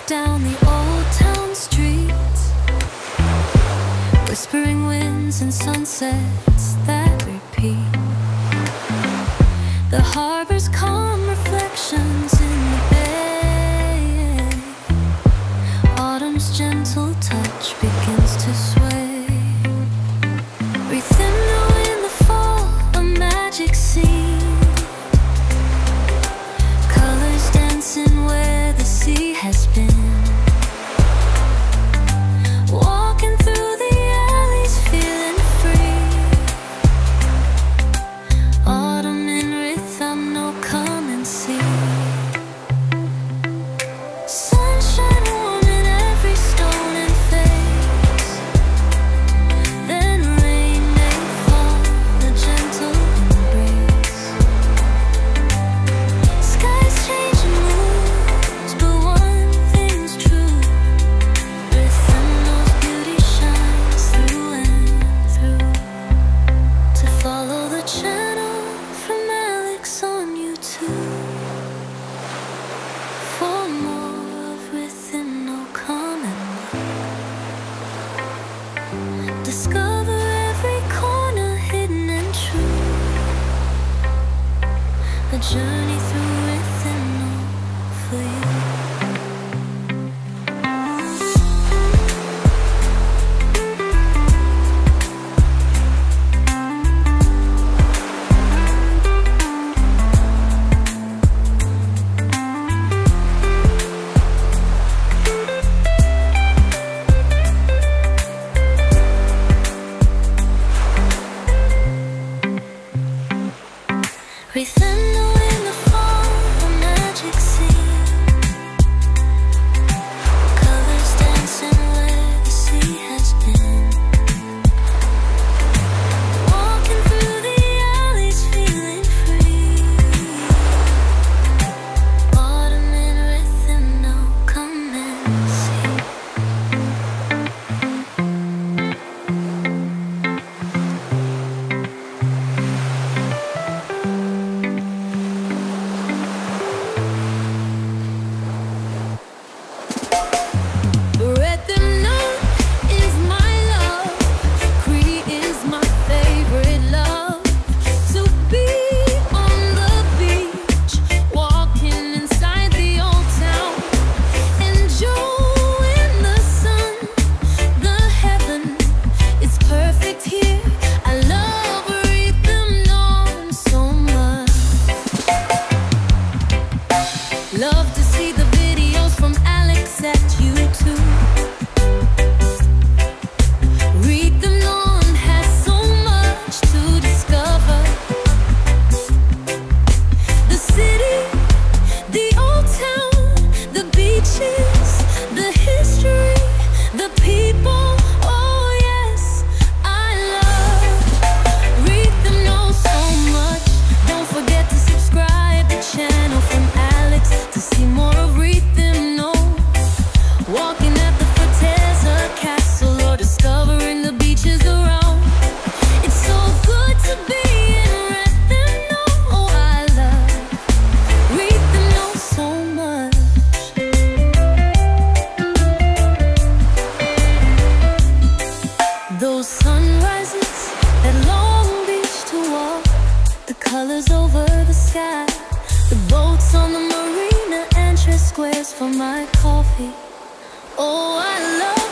down the old town streets, whispering winds and sunsets that repeat. The harbor's calm reflections in the bay. Autumn's gentle touch begins to sway. Breathe in the wind, the fall, a magic scene. Colors dancing where the sea has been. Walking through the alleys, feeling free. Autumn in rhythm, no come and see. Sunshine warm in every stone and face. Then rain may fall, a gentle embrace. Skies change and moods, but one thing's true. Rhythm knows beauty shines through and through. To follow the channel from Alex on YouTube. For more of Rhythm, no comment. Discover every corner hidden and true. A journey through Rhythm, no for you. Rhythm in the fall, a magic scene. Colors dancing where the sea has been. Walking through the alleys, feeling free. Autumn in Rhythm, no come and see. Rhythm is my love, Cree is my favorite love. To be on the beach, walking inside the old town, enjoying the sun, the heaven is perfect here. I love Rhythm so much. Love to see the videos from Alex at YouTube. Rhythm has so much to discover. The city, the old town, the beaches, the history, the people. Oh yes, I love Rhythm so much. Don't forget to subscribe the channel from Alex to see more of Rhythm. Walking at the Forteza Castle or discovering the beaches around. It's so good to be in Rhythm. Oh, I love Rhythm so much. Those sunrises at Long Beach to walk, the colors over the sky, the boats on the marina, entrance squares for my coffee. Oh, I love